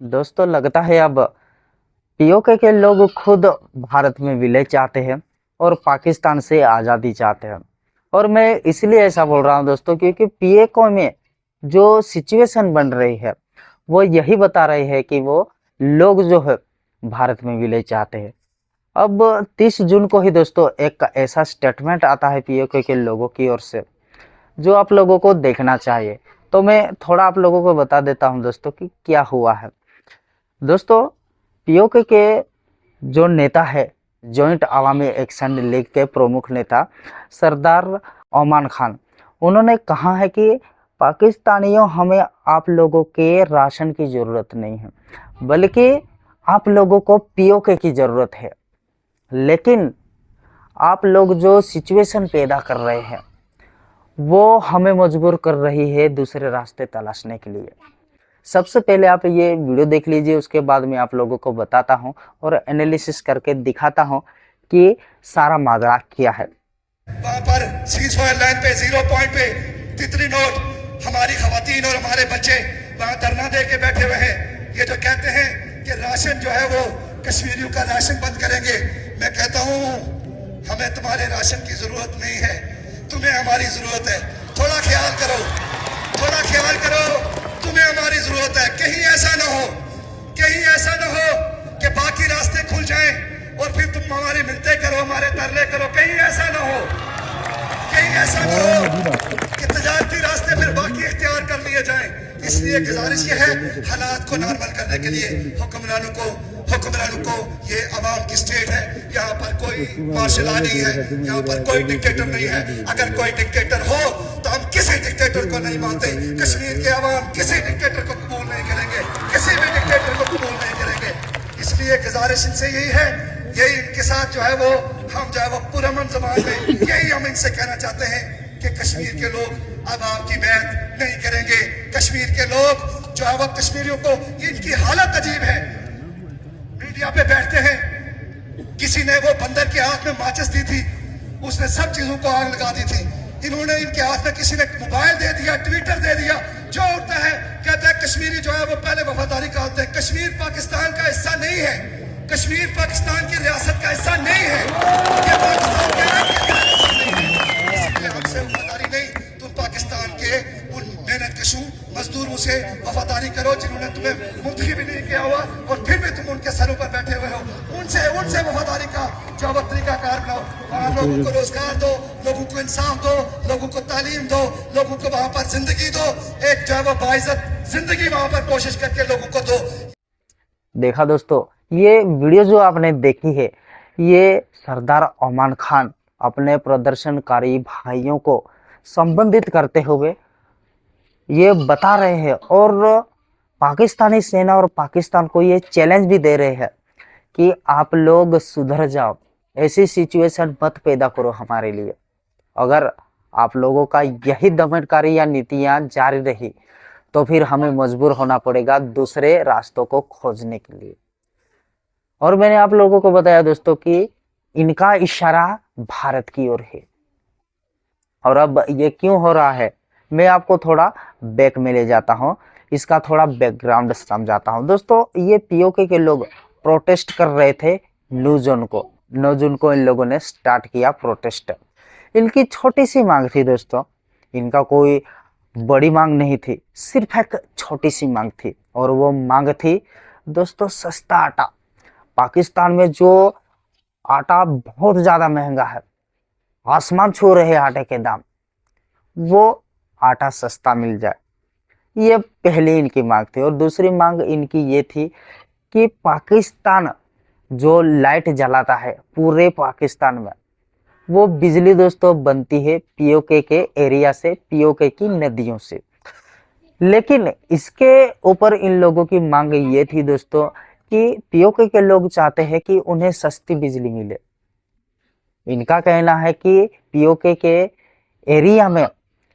दोस्तों लगता है अब पीओके के लोग खुद भारत में विलय चाहते हैं और पाकिस्तान से आज़ादी चाहते हैं। और मैं इसलिए ऐसा बोल रहा हूं दोस्तों क्योंकि पीओके में जो सिचुएशन बन रही है वो यही बता रही है कि वो लोग जो है भारत में विलय चाहते हैं। अब 30 जून को ही दोस्तों एक ऐसा स्टेटमेंट आता है पीओके के लोगों की ओर से जो आप लोगों को देखना चाहिए। तो मैं थोड़ा आप लोगों को बता देता हूं दोस्तों कि क्या हुआ है। दोस्तों पीओके के जो नेता है, जॉइंट अवामी एक्शन लीग के प्रमुख नेता सरदार ओमान खान, उन्होंने कहा है कि पाकिस्तानियों हमें आप लोगों के राशन की ज़रूरत नहीं है, बल्कि आप लोगों को पीओके की ज़रूरत है। लेकिन आप लोग जो सिचुएशन पैदा कर रहे हैं वो हमें मजबूर कर रही है दूसरे रास्ते तलाशने के लिए। सबसे पहले आप ये वीडियो देख लीजिए, उसके बाद मैं आप लोगों को बताता हूं और एनालिसिस करके दिखाता हूं कि सारा माजरा क्या है। वहां पर सीज फायर लाइन पे 0 पॉइंट पे तितली नोट हमारी खवातीन और हमारे बच्चे वहां धरना दे के बैठे हुए हैं। ये जो कहते हैं कि राशन जो है वो कश्मीरियों का राशन बंद करेंगे, मैं कहता हूं हमें तुम्हारे राशन की जरूरत नहीं है, तुम्हें हमारी जरूरत है। थोड़ा ख्याल करो, थोड़ा ख्याल करो, तुम्हें हमारी जरूरत है। कहीं ऐसा ना हो, कहीं ऐसा ना हो कि बाकी रास्ते खुल जाएं और फिर तुम हमारे मिलते करो, हमारे तरले करो। कहीं ऐसा ना हो, कहीं ऐसा ना हो कि तजारती रास्ते फिर बाकी इख्तियार कर लिए जाएं। इसलिए गुजारिश ये है, हालात को नॉर्मल करने के लिए हुक्मरानों को ये अवाम की स्टेट है, यहाँ पर कोई मार्शल लॉ नहीं है, यहाँ पर कोई डिक्टेटर नहीं है। अगर कोई डिक्टेटर हो तो हम किसी डिक्टेटर को नहीं मानते। कश्मीर के अवाम किसी डिक्टेटर को कबूल नहीं करेंगे, किसी भी डिक्टेटर को कबूल नहीं करेंगे। इसलिए गुजारिश इनसे यही है, यही इनके साथ जो है वो हम जो है वो पुरअमन ज़बान में यही हम इनसे कहना चाहते हैं कि कश्मीर के लोग अब आपकी बैत नहीं करेंगे। कश्मीर के लोग जो है वो कश्मीरियों को, इनकी हालत अजीब है। मीडिया पे बैठते हैं, किसी ने वो बंदर के हाथ में माचिस दी थी, उसने सब चीजों को आग लगा दी थी। इन्होंने इनके हाथ में किसी ने मोबाइल दे दिया, ट्विटर दे दिया। जो उठता है कहता है कश्मीरी जो है वो पहले वफादारी करते हैं। कश्मीर पाकिस्तान का हिस्सा नहीं है, कश्मीर पाकिस्तान की रियासत का हिस्सा नहीं है, ये पाकिस्तान हमसे वफादारी नहीं। तुम पाकिस्तान के उन मेहनत कशों मजदूरों से वफादारी करो जिन्होंने तुम्हें मुंतखब भी नहीं किया हुआ और फिर भी तुम उनके सरों पर बैठे हुए हो। उनसे वफादारी का जो तरीका कार करो। वहाँ लोगों को रोजगार दो, लोगों को इंसाफ दो, लोगों को तालीम दो, लोगों को वहां पर जिंदगी दो, एक जो है वो बाइज्जत जिंदगी वहां पर कोशिश करके लोगों को दो। देखा दोस्तों, ये वीडियो जो आपने देखी है, ये सरदार ओमान खान अपने प्रदर्शनकारी भाइयों को संबंधित करते हुए ये बता रहे हैं और पाकिस्तानी सेना और पाकिस्तान को ये चैलेंज भी दे रहे हैं कि आप लोग सुधर जाओ, ऐसी सिचुएशन मत पैदा करो हमारे लिए। अगर आप लोगों का यही दमनकारी या नीतियां जारी रही तो फिर हमें मजबूर होना पड़ेगा दूसरे रास्तों को खोजने के लिए। और मैंने आप लोगों को बताया दोस्तों कि इनका इशारा भारत की ओर है। और अब ये क्यों हो रहा है, मैं आपको थोड़ा बैक में ले जाता हूं, इसका थोड़ा बैकग्राउंड समझाता हूं। दोस्तों ये पीओके के लोग प्रोटेस्ट कर रहे थे 9 जून को इन लोगों ने स्टार्ट किया प्रोटेस्ट। इनकी छोटी सी मांग थी दोस्तों, इनका कोई बड़ी मांग नहीं थी, सिर्फ एक छोटी सी मांग थी। और वो मांग थी दोस्तों सस्ता आटा। पाकिस्तान में जो आटा बहुत ज्यादा महंगा है, आसमान छू रहे आटे के दाम, वो आटा सस्ता मिल जाए, ये पहली इनकी मांग थी। और दूसरी मांग इनकी ये थी कि पाकिस्तान जो लाइट जलाता है पूरे पाकिस्तान में, वो बिजली दोस्तों बनती है पीओके के एरिया से, पीओके की नदियों से। लेकिन इसके ऊपर इन लोगों की मांग ये थी दोस्तों कि पीओके के लोग चाहते हैं कि उन्हें सस्ती बिजली मिले। इनका कहना है कि पीओके के एरिया में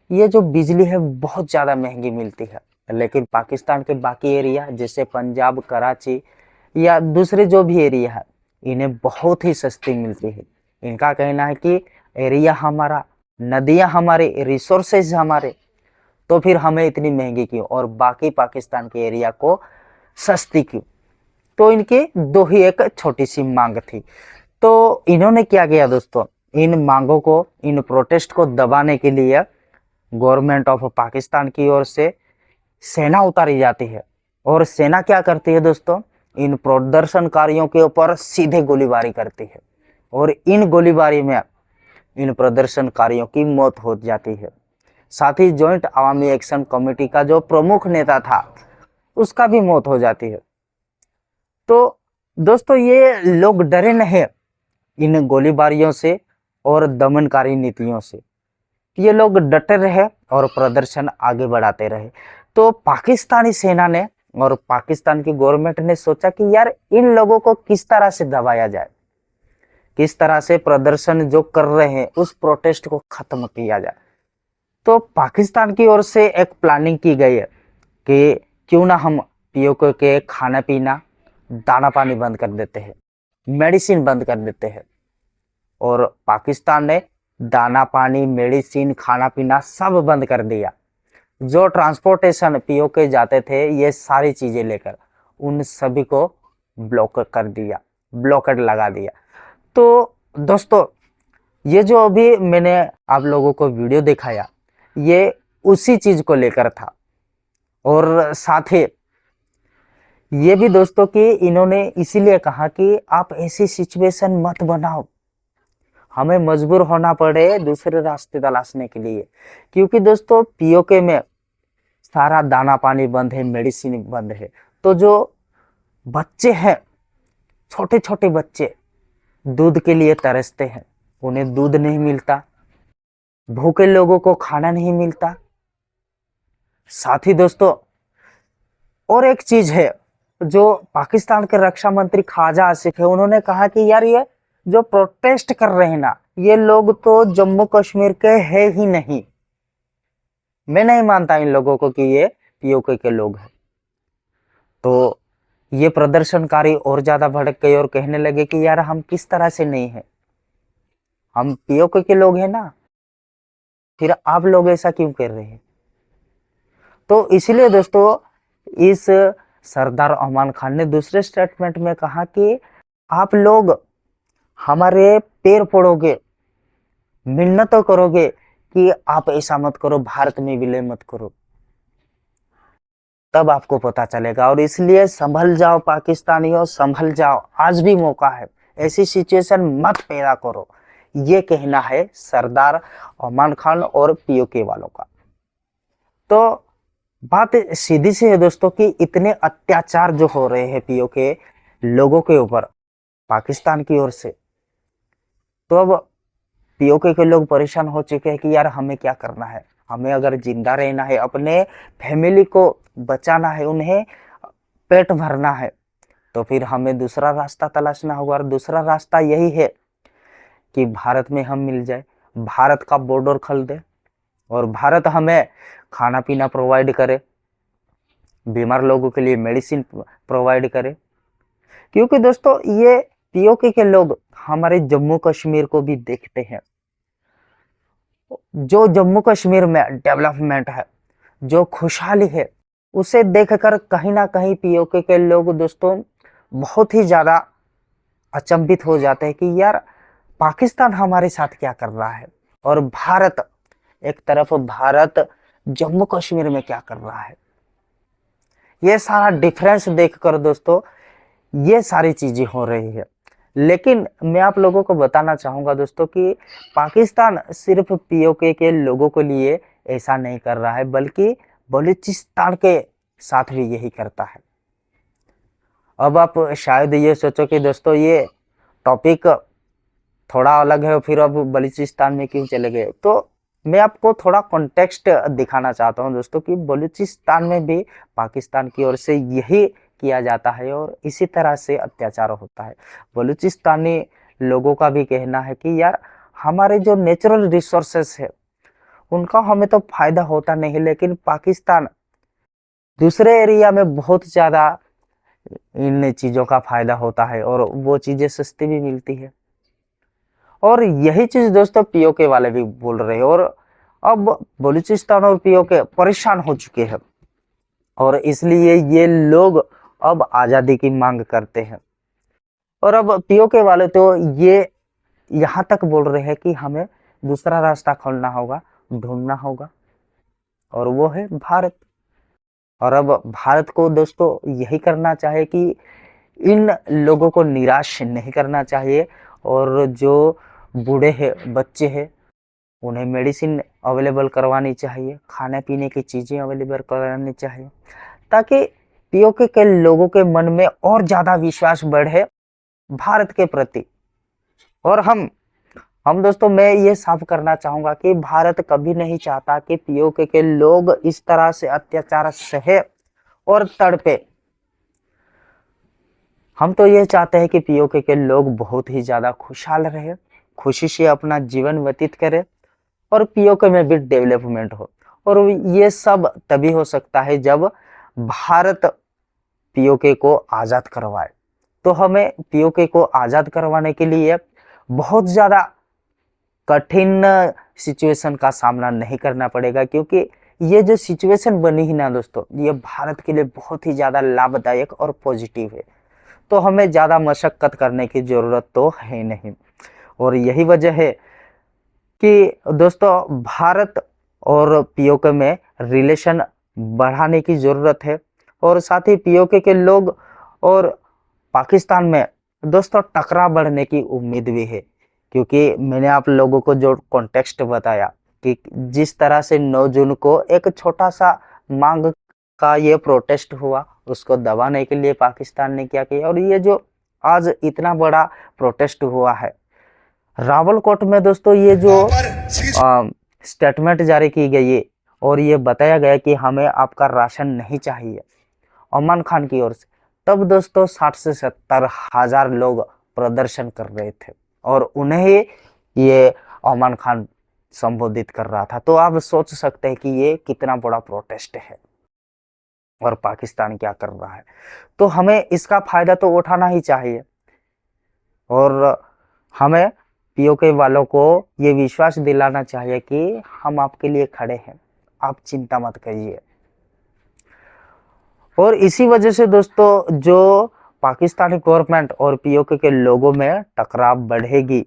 ये जो बिजली है बहुत ज़्यादा महंगी मिलती है, लेकिन पाकिस्तान के बाकी एरिया जैसे पंजाब, कराची या दूसरे जो भी एरिया है, इन्हें बहुत ही सस्ती मिलती है। इनका कहना है कि एरिया हमारा, नदियाँ हमारे, रिसोर्सेज हमारे, तो फिर हमें इतनी महंगी क्यों, और बाकी पाकिस्तान के एरिया को सस्ती क्यों। तो इनकी दो ही एक छोटी सी मांग थी। तो इन्होंने क्या किया दोस्तों, इन मांगों को, इन प्रोटेस्ट को दबाने के लिए गवर्नमेंट ऑफ पाकिस्तान की ओर से सेना उतारी जाती है। और सेना क्या करती है दोस्तों, इन प्रदर्शनकारियों के ऊपर सीधे गोलीबारी करती है और इन गोलीबारी में इन प्रदर्शनकारियों की मौत हो जाती है। साथ ही जॉइंट अवामी एक्शन कमेटी का जो प्रमुख नेता था उसका भी मौत हो जाती है। तो दोस्तों ये लोग डरे नहीं इन गोलीबारियों से और दमनकारी नीतियों से, ये लोग डटे रहे और प्रदर्शन आगे बढ़ाते रहे। तो पाकिस्तानी सेना ने और पाकिस्तान की गवर्नमेंट ने सोचा कि यार इन लोगों को किस तरह से दबाया जाए, किस तरह से प्रदर्शन जो कर रहे हैं उस प्रोटेस्ट को खत्म किया जाए। तो पाकिस्तान की ओर से एक प्लानिंग की गई है कि क्यों ना हम पीओके के खाना पीना, दाना पानी बंद कर देते हैं, मेडिसिन बंद कर देते हैं। और पाकिस्तान ने दाना पानी, मेडिसिन, खाना पीना सब बंद कर दिया। जो ट्रांसपोर्टेशन पीओके जाते थे ये सारी चीजें लेकर, उन सभी को ब्लॉक कर दिया, ब्लॉकेड लगा दिया। तो दोस्तों ये जो अभी मैंने आप लोगों को वीडियो दिखाया ये उसी चीज को लेकर था। और साथ ही ये भी दोस्तों कि इन्होंने इसीलिए कहा कि आप ऐसी सिचुएशन मत बनाओ, हमें मजबूर होना पड़े दूसरे रास्ते तलाशने के लिए। क्योंकि दोस्तों पीओके में सारा दाना पानी बंद है, मेडिसिन बंद है। तो जो बच्चे हैं, छोटे छोटे बच्चे दूध के लिए तरसते हैं, उन्हें दूध नहीं मिलता, भूखे लोगों को खाना नहीं मिलता। साथ ही दोस्तों और एक चीज है जो पाकिस्तान के रक्षा मंत्री ख्वाजा आसिफ है, उन्होंने कहा कि यार ये जो प्रोटेस्ट कर रहे हैं ना, ये लोग तो जम्मू कश्मीर के है ही नहीं। मैं नहीं मानता इन लोगों को कि ये पीओके के लोग हैं। तो ये प्रदर्शनकारी और ज्यादा भड़क गए और कहने लगे कि यार हम किस तरह से नहीं है, हम पीओके के लोग हैं ना, फिर आप लोग ऐसा क्यों कर रहे हैं। तो इसलिए दोस्तों इस सरदार अमान खान ने दूसरे स्टेटमेंट में कहा कि आप लोग हमारे पैर पड़ोगे, मिन्नत तो करोगे कि आप ऐसा मत करो, भारत में विलय मत करो, तब आपको पता चलेगा। और इसलिए संभल जाओ पाकिस्तानियों, संभल जाओ, आज भी मौका है, ऐसी सिचुएशन मत पैदा करो। ये कहना है सरदार अमान खान और पीओके वालों का। तो बात सीधी सी है दोस्तों कि इतने अत्याचार जो हो रहे हैं पीओके लोगों के ऊपर पाकिस्तान की ओर से, तो अब पीओके के लोग परेशान हो चुके हैं कि यार हमें क्या करना है, हमें अगर जिंदा रहना है, अपने फैमिली को बचाना है, उन्हें पेट भरना है, तो फिर हमें दूसरा रास्ता तलाशना होगा। और दूसरा रास्ता यही है कि भारत में हम मिल जाए, भारत का बॉर्डर खोल दे और भारत हमें खाना पीना प्रोवाइड करे, बीमार लोगों के लिए मेडिसिन प्रोवाइड करे। क्योंकि दोस्तों ये पीओके के लोग हमारे जम्मू कश्मीर को भी देखते हैं। जो जम्मू कश्मीर में डेवलपमेंट है, जो खुशहाली है, उसे देखकर कहीं ना कहीं पीओके के लोग दोस्तों बहुत ही ज्यादा अचंभित हो जाते हैं कि यार पाकिस्तान हमारे साथ क्या कर रहा है और भारत, एक तरफ भारत जम्मू कश्मीर में क्या कर रहा है। ये सारा डिफरेंस देखकर दोस्तों ये सारी चीजें हो रही है। लेकिन मैं आप लोगों को बताना चाहूंगा दोस्तों कि पाकिस्तान सिर्फ पीओके के लोगों के लिए ऐसा नहीं कर रहा है, बल्कि बलूचिस्तान के साथ भी यही करता है। अब आप शायद ये सोचो कि दोस्तों ये टॉपिक थोड़ा अलग है, फिर अब बलूचिस्तान में क्यों चले गए। तो मैं आपको थोड़ा कॉन्टेक्स्ट दिखाना चाहता हूं दोस्तों कि बलूचिस्तान में भी पाकिस्तान की ओर से यही किया जाता है और इसी तरह से अत्याचार होता है। बलूचिस्तानी लोगों का भी कहना है कि यार हमारे जो नेचुरल रिसोर्सेस है उनका हमें तो फायदा होता नहीं, लेकिन पाकिस्तान दूसरे एरिया में बहुत ज्यादा इन चीजों का फायदा होता है और वो चीजें सस्ती भी मिलती है। और यही चीज दोस्तों पीओके वाले भी बोल रहे हैं और अब बलूचिस्तान और पीओके परेशान हो चुके हैं और इसलिए ये लोग अब आज़ादी की मांग करते हैं। और अब पीओके वाले तो ये यहाँ तक बोल रहे हैं कि हमें दूसरा रास्ता खोलना होगा, ढूंढना होगा, और वो है भारत। और अब भारत को दोस्तों यही करना चाहिए कि इन लोगों को निराश नहीं करना चाहिए, और जो बूढ़े हैं, बच्चे हैं, उन्हें मेडिसिन अवेलेबल करवानी चाहिए, खाने पीने की चीज़ें अवेलेबल करवानी चाहिए, ताकि पीओके के लोगों के मन में और ज़्यादा विश्वास बढ़े भारत के प्रति। और हम दोस्तों, मैं ये साफ करना चाहूँगा कि भारत कभी नहीं चाहता कि पीओके के लोग इस तरह से अत्याचार सहे और तड़पे। हम तो ये चाहते हैं कि पीओके के लोग बहुत ही ज़्यादा खुशहाल रहे, खुशी से अपना जीवन व्यतीत करें, और पीओके में भी डेवलपमेंट हो। और ये सब तभी हो सकता है जब भारत पीओके को आज़ाद करवाए। तो हमें पीओके को आज़ाद करवाने के लिए बहुत ज़्यादा कठिन सिचुएशन का सामना नहीं करना पड़ेगा, क्योंकि ये जो सिचुएशन बनी है ना दोस्तों, ये भारत के लिए बहुत ही ज़्यादा लाभदायक और पॉजिटिव है। तो हमें ज़्यादा मशक्क़त करने की ज़रूरत तो है नहीं। और यही वजह है कि दोस्तों भारत और पीओके में रिलेशन बढ़ाने की ज़रूरत है, और साथ ही पीओके के लोग और पाकिस्तान में दोस्तों टकराव बढ़ने की उम्मीद भी है, क्योंकि मैंने आप लोगों को जो कॉन्टेक्स्ट बताया कि जिस तरह से 9 जून को एक छोटा सा मांग का ये प्रोटेस्ट हुआ, उसको दबाने के लिए पाकिस्तान ने क्या किया, और ये जो आज इतना बड़ा प्रोटेस्ट हुआ है रावलकोट में दोस्तों, ये जो स्टेटमेंट जारी की गई है और ये बताया गया कि हमें आपका राशन नहीं चाहिए अमान खान की ओर से, तब दोस्तों 60 से 70 हजार लोग प्रदर्शन कर रहे थे, और उन्हें ये अमान खान संबोधित कर रहा था। तो आप सोच सकते हैं कि ये कितना बड़ा प्रोटेस्ट है और पाकिस्तान क्या कर रहा है। तो हमें इसका फायदा तो उठाना ही चाहिए, और हमें पीओके वालों को ये विश्वास दिलाना चाहिए कि हम आपके लिए खड़े हैं, आप चिंता मत करिए। और इसी वजह से दोस्तों जो पाकिस्तानी गवर्नमेंट और पीओके के लोगों में टकराव बढ़ेगी,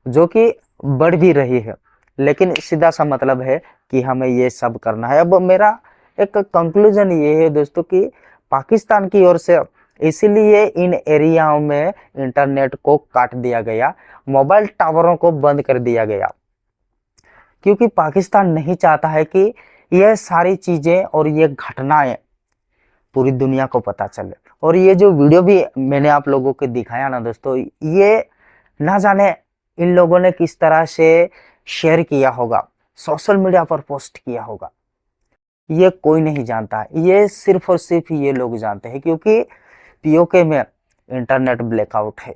जो कि बढ़ भी रही है, लेकिन सीधा सा मतलब है कि हमें ये सब करना है। अब मेरा एक कंक्लूजन ये है दोस्तों कि पाकिस्तान की ओर से इसीलिए इन एरियाओं में इंटरनेट को काट दिया गया, मोबाइल टावरों को बंद कर दिया गया, क्योंकि पाकिस्तान नहीं चाहता है कि यह सारी चीज़ें और ये घटनाएं पूरी दुनिया को पता चले। और ये जो वीडियो भी मैंने आप लोगों को दिखाया ना दोस्तों, ये ना जाने इन लोगों ने किस तरह से शेयर किया होगा, सोशल मीडिया पर पोस्ट किया होगा, ये कोई नहीं जानता। ये सिर्फ और सिर्फ ये लोग जानते हैं, क्योंकि पीओके में इंटरनेट ब्लैकआउट है।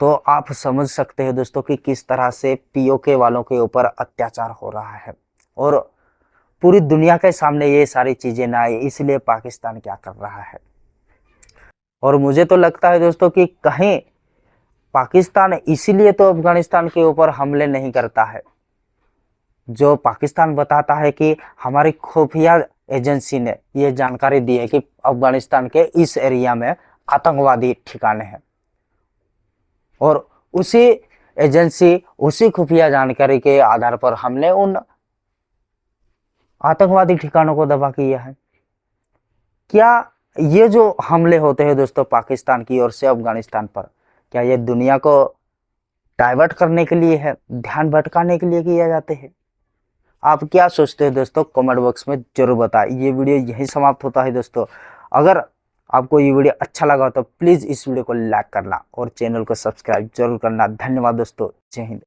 तो आप समझ सकते हैं दोस्तों कि किस तरह से पीओके वालों के ऊपर अत्याचार हो रहा है, और पूरी दुनिया के सामने ये सारी चीजें ना आए, इसलिए पाकिस्तान क्या कर रहा है। और मुझे तो लगता है दोस्तों कि कहीं पाकिस्तान इसीलिए तो अफगानिस्तान के ऊपर हमले नहीं करता है। जो पाकिस्तान बताता है कि हमारी खुफिया एजेंसी ने ये जानकारी दी है कि अफगानिस्तान के इस एरिया में आतंकवादी ठिकाने हैं, और उसी एजेंसी, उसी खुफिया जानकारी के आधार पर हमने उन आतंकवादी ठिकानों को दबा किया है। क्या ये जो हमले होते हैं दोस्तों पाकिस्तान की ओर से अफगानिस्तान पर, क्या ये दुनिया को डाइवर्ट करने के लिए है, ध्यान भटकाने के लिए किया जाते हैं? आप क्या सोचते हैं दोस्तों, कमेंट बॉक्स में जरूर बताएं। ये वीडियो यहीं समाप्त होता है दोस्तों। अगर आपको ये वीडियो अच्छा लगा तो प्लीज़ इस वीडियो को लाइक करना और चैनल को सब्सक्राइब जरूर करना। धन्यवाद दोस्तों, जय हिंद।